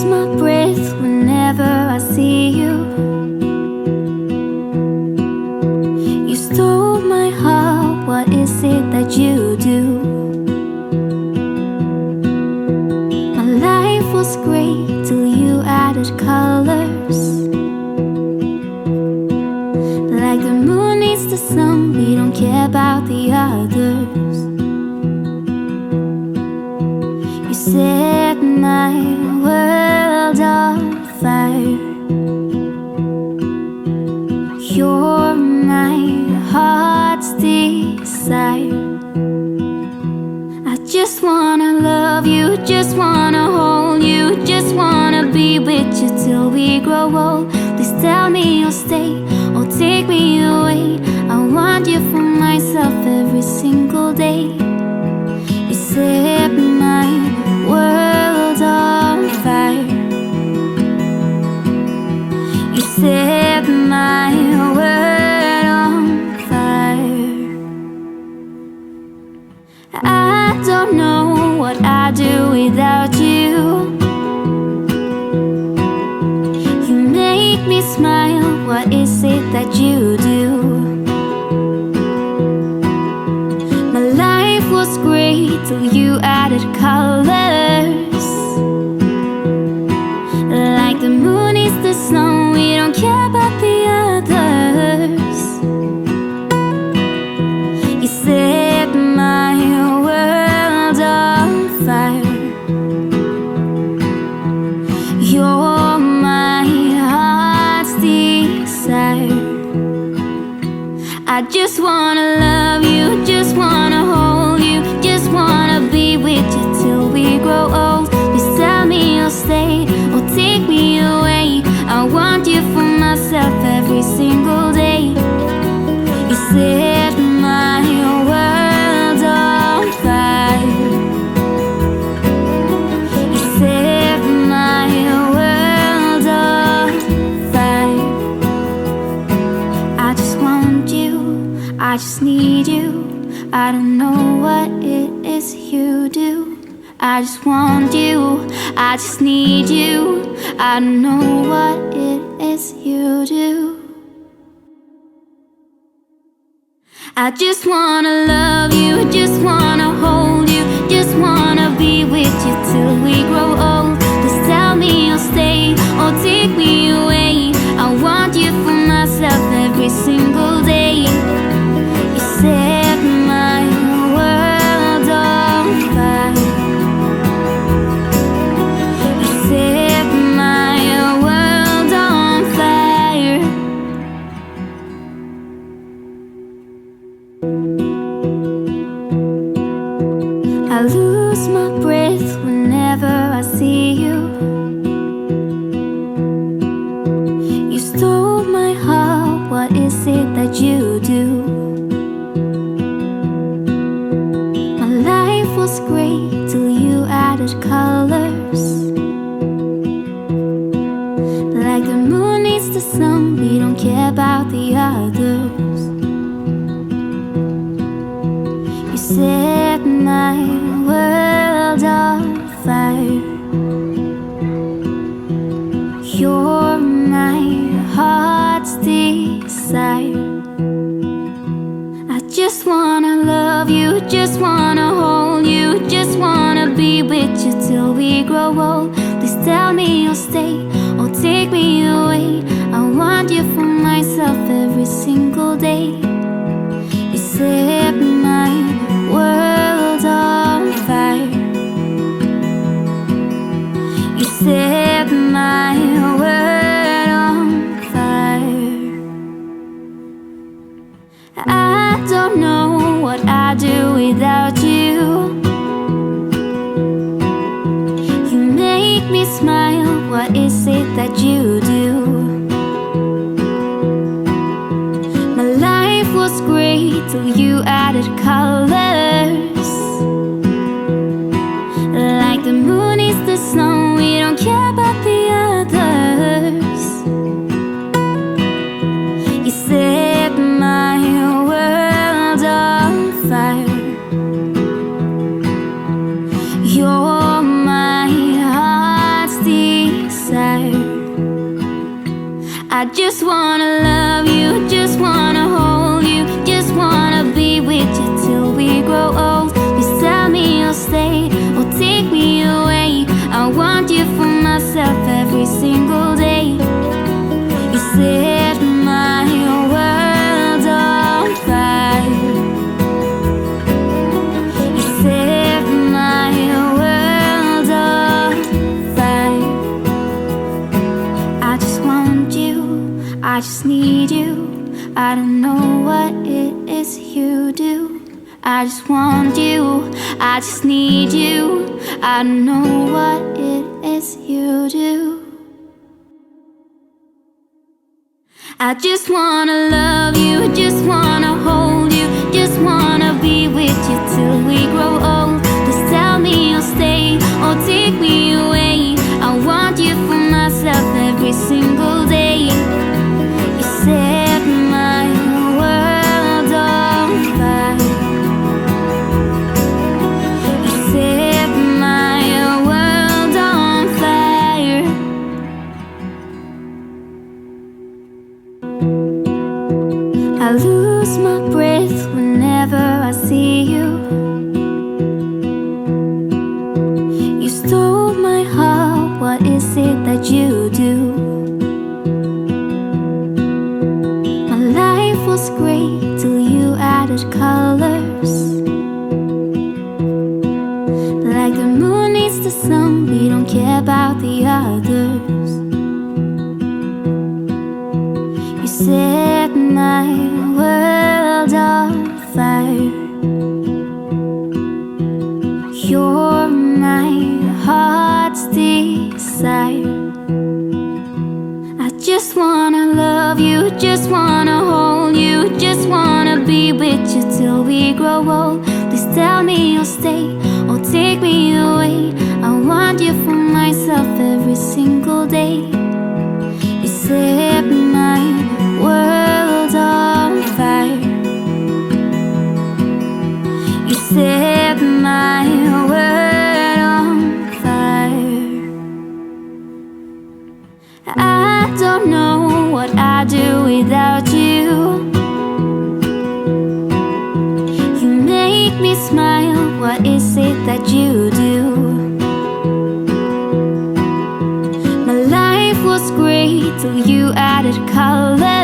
lose my breath whenever I see you. You stole my heart, what is it that you do? My life was great till you added colors. Like the moon needs the sun, we don't care about the others. You set my world on fire. You're my heart's desire. I just wanna love you, just wanna hold you, just wanna be with you till we grow old. Please tell me you'll stay or take me away. I want you for myself every single day. You set my world on fire. You set my world on fire. I don't know what I'd do without you. You make me smile, what is it that you do? My life was great till you added colors. Like the moon is the snow, we don't care about the others. You set my world on fire. You're my heart's desire. I just wanna love you, just wanna hold you, just wanna be with you till we grow old. Please tell me you'll stay or take me away. I want you for myself every single day. You set my world on fire. You set my world on fire. I just want you, I just need you. I don't know what it is you do. I just want you, I just need you. I don't know what it is you do. I just wanna love you, just wanna hold you, just wanna be with you till we grow old. Please tell me you'll stay or take me away. I want you for myself every single day. You set my world on fire. You set my world on fire. I lose my breath whenever I see you. You stole my heart, what is it that you do? My life was great till you added colors. Like the moon needs the sun, we don't care about the others. You set my world on fire. You're my heart's desire. I just wanna love you, just wanna hold you, just wanna be with you till we grow old. Please tell me you'll stay or take me away. I want you for myself every single day. You set my world on fire. You set my world on fire. I don't know what I'd do without you. You make me smile, what is it that you do? My life was great till you added colors. Like the moon is the snow, we don't care about the others. You set my world on fire. You're my heart's desire. I just wanna love you, just wanna hold you, just wanna be with you till we grow old. Please tell me you'll stay or take me away. I want you for myself every single day. You set my world on fire. You set my world on fire. I just want you, I just need you. I don't know what it is you do. I just want you, I just need you. I don't know what it is you do. I just wanna love you, just wanna hold you, just wanna be with you till we grow old. Just tell me you'll stay or take me away. I want you for myself every single day. You set my world on fire. You set my world on fire. I lose my breath whenever I see you. You stole my heart, what is it that you do? My life was great till you added colors. Like the moon needs the sun, we don't care about the others. You set my world on fire. You're my heart's desire. I just wanna love you, just wanna hold you, just wanna be with you till we grow old. Please tell me you'll stay or take me away. I want you for myself every single day. You set my world on fire. You set my world on fire. I don't know what I'd do without you. You make me smile, what is it that you do? My life was great till you added color.